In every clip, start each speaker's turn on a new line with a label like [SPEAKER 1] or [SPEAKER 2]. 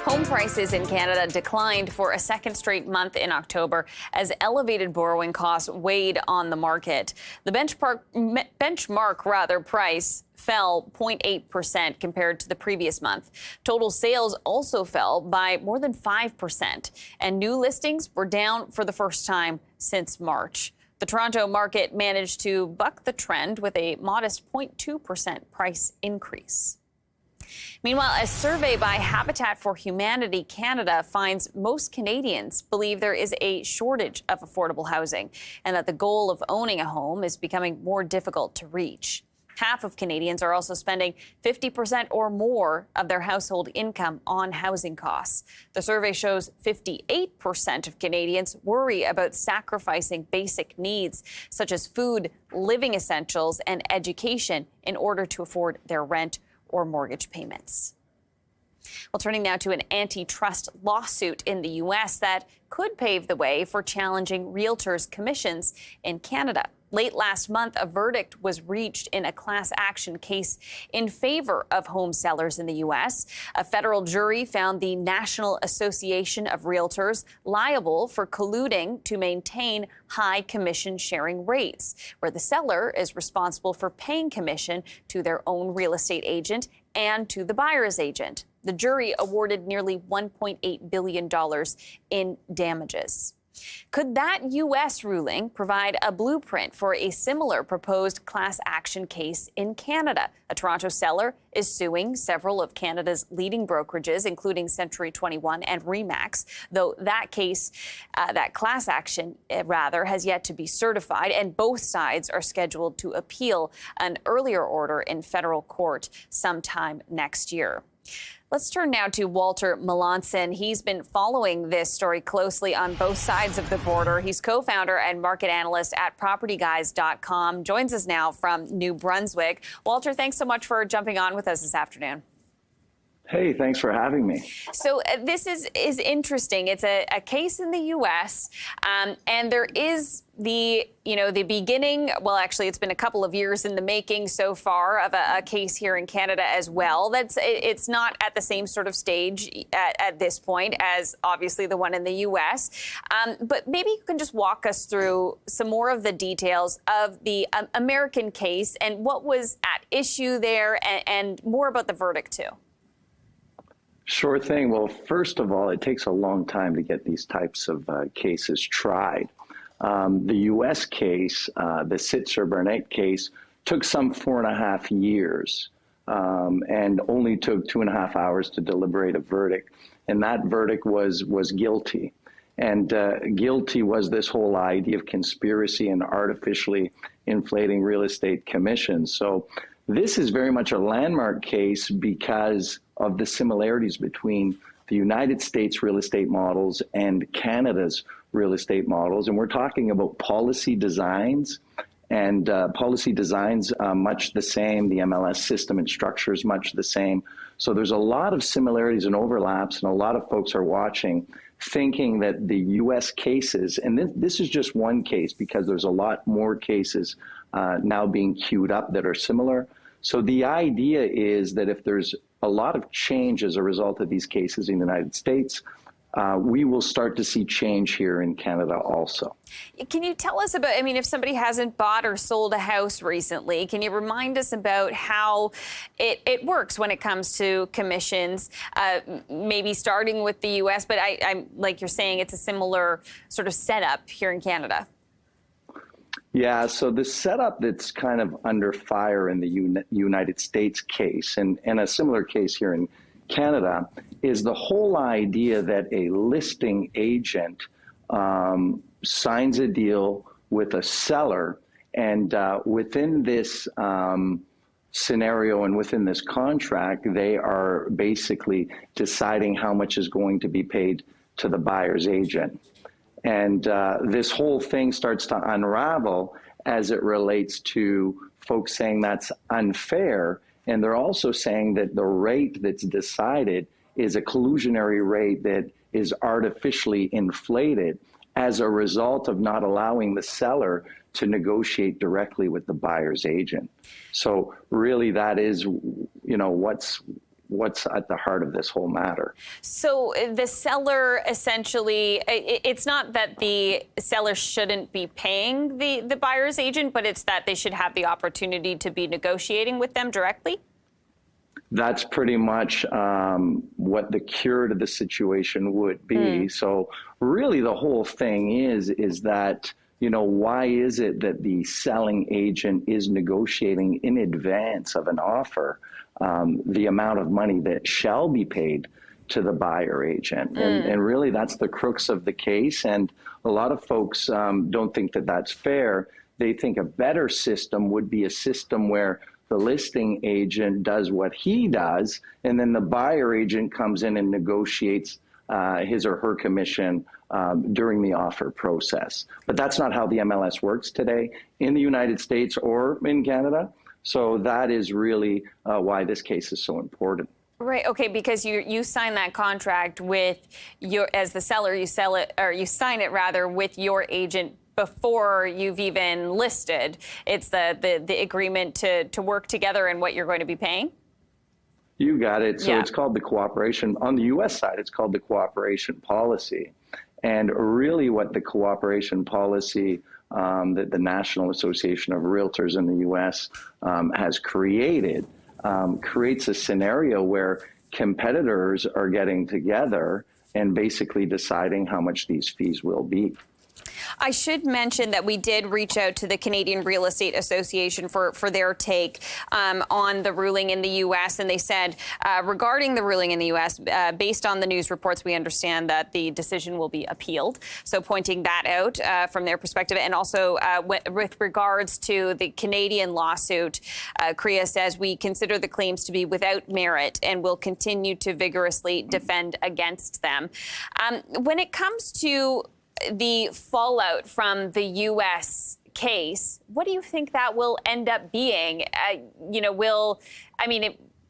[SPEAKER 1] Home prices in Canada declined for a second straight month in October as elevated borrowing costs weighed on the market. The benchmark price fell 0.8% compared to the previous month. Total sales also fell by more than 5%, and new listings were down for the first time since March. The Toronto market managed to buck the trend with a modest 0.2% price increase. Meanwhile, a survey by Habitat for Humanity Canada finds most Canadians believe there is a shortage of affordable housing and that the goal of owning a home is becoming more difficult to reach. Half of Canadians are also spending 50% or more of their household income on housing costs. The survey shows 58% of Canadians worry about sacrificing basic needs such as food, living essentials, and education in order to afford their rent or mortgage payments. Well, turning now to an antitrust lawsuit in the U.S. that could pave the way for challenging realtors' commissions in Canada. Late last month, a verdict was reached in a class action case in favor of home sellers in the U.S. A federal jury found the National Association of Realtors liable for colluding to maintain high commission sharing rates, where the seller is responsible for paying commission to their own real estate agent and to the buyer's agent. The jury awarded nearly $1.8 billion in damages. Could that U.S. ruling provide a blueprint for a similar proposed class action case in Canada? A Toronto seller is suing several of Canada's leading brokerages, including Century 21 and Remax, though that case, that class action, has yet to be certified, and both sides are scheduled to appeal an earlier order in federal court sometime next year. Let's turn now to Walter Melanson. He's been following this story closely on both sides of the border. He's co-founder and market analyst at PropertyGuys.com. Joins us now from New Brunswick. Walter, thanks so much for jumping on with us this afternoon.
[SPEAKER 2] Hey, thanks for having me.
[SPEAKER 1] So this is interesting. It's a case in the U.S. And there is the beginning. Well, actually, it's been a couple of years in the making so far of a case here in Canada as well. It's not at the same sort of stage at this point as obviously the one in the U.S. But maybe you can just walk us through some more of the details of the American case and what was at issue there, and more about the verdict too.
[SPEAKER 2] Sure thing. Well, first of all, it takes a long time to get these types of cases tried. The U.S. case, the Sitzer-Burnett case, took some 4.5 years and only took 2.5 hours to deliberate a verdict. And that verdict was guilty. And guilty was this whole idea of conspiracy and artificially inflating real estate commissions. So this is very much a landmark case because of the similarities between the United States real estate models and Canada's real estate models. And we're talking about policy designs, and policy designs much the same. The MLS system and structure is much the same. So there's a lot of similarities and overlaps, and a lot of folks are watching, thinking that the U.S. cases, and this is just one case because there's a lot more cases now being queued up that are similar. So the idea is that if there's a lot of change as a result of these cases in the United States, we will start to see change here in Canada also.
[SPEAKER 1] Can you tell us about, if somebody hasn't bought or sold a house recently, can you remind us about how it works when it comes to commissions, maybe starting with the U.S., but I'm like you're saying, it's a similar sort of setup here in Canada.
[SPEAKER 2] Yeah, so the setup that's kind of under fire in the United States case, and a similar case here in Canada, is the whole idea that a listing agent signs a deal with a seller, and within this scenario and within this contract, they are basically deciding how much is going to be paid to the buyer's agent. And this whole thing starts to unravel as it relates to folks saying that's unfair. And they're also saying that the rate that's decided is a collusionary rate that is artificially inflated as a result of not allowing the seller to negotiate directly with the buyer's agent. So really that is, what's what's at the heart of this whole matter.
[SPEAKER 1] So the seller essentially, it's not that the seller shouldn't be paying the buyer's agent, but it's that they should have the opportunity to be negotiating with them directly?
[SPEAKER 2] That's pretty much what the cure to the situation would be. So really the whole thing is that, you know, why is it that the selling agent is negotiating in advance of an offer the amount of money that shall be paid to the buyer agent? And really that's the crux of the case. And a lot of folks don't think that that's fair. They think a better system would be a system where the listing agent does what he does, and then the buyer agent comes in and negotiates his or her commission during the offer process. But that's not how the MLS works today in the United States or in Canada. So that is really why this case is so important.
[SPEAKER 1] Right. Okay. Because you sign that contract with as the seller, you sign it rather with your agent before you've even listed. It's the agreement to work together and what you're going to be paying.
[SPEAKER 2] You got it. So it's called the cooperation. On the U.S. side, it's called the cooperation policy. And really what the cooperation policy that the National Association of Realtors in the U.S. Has created creates a scenario where competitors are getting together and basically deciding how much these fees will be.
[SPEAKER 1] I should mention that we did reach out to the Canadian Real Estate Association for their take on the ruling in the U.S. And they said regarding the ruling in the U.S., based on the news reports, we understand that the decision will be appealed. So pointing that out from their perspective. And also with regards to the Canadian lawsuit, CREA says we consider the claims to be without merit and will continue to vigorously defend against them. When it comes to the fallout from the U.S. case, what do you think that will end up being?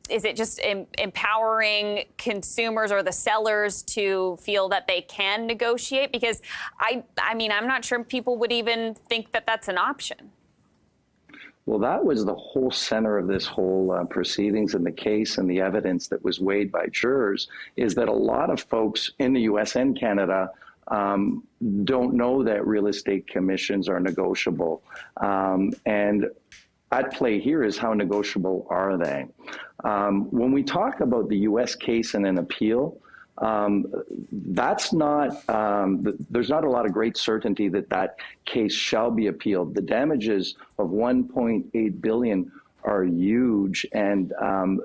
[SPEAKER 1] Is it just empowering consumers or the sellers to feel that they can negotiate? Because I'm not sure people would even think that that's an option.
[SPEAKER 2] Well, that was the whole center of this whole proceedings and the case, and the evidence that was weighed by jurors is that a lot of folks in the U.S. and Canada don't know that real estate commissions are negotiable. And at play here is how negotiable are they? When we talk about the U.S. case and an appeal, that's not, there's not a lot of great certainty that that case shall be appealed. The damages of $1.8 billion are huge, and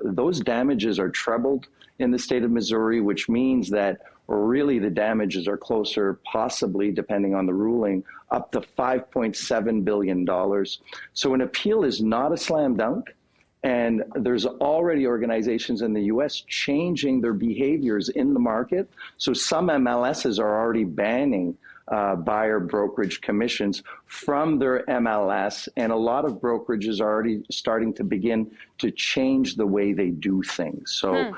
[SPEAKER 2] those damages are trebled in the state of Missouri, which means that really the damages are closer, possibly, depending on the ruling, up to $5.7 billion. So an appeal is not a slam dunk. And there's already organizations in the U.S. changing their behaviors in the market. So some MLSs are already banning buyer brokerage commissions from their MLS, and a lot of brokerages are already starting to begin to change the way they do things. So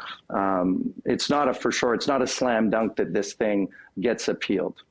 [SPEAKER 2] it's not a for sure, it's not a slam dunk that this thing gets appealed.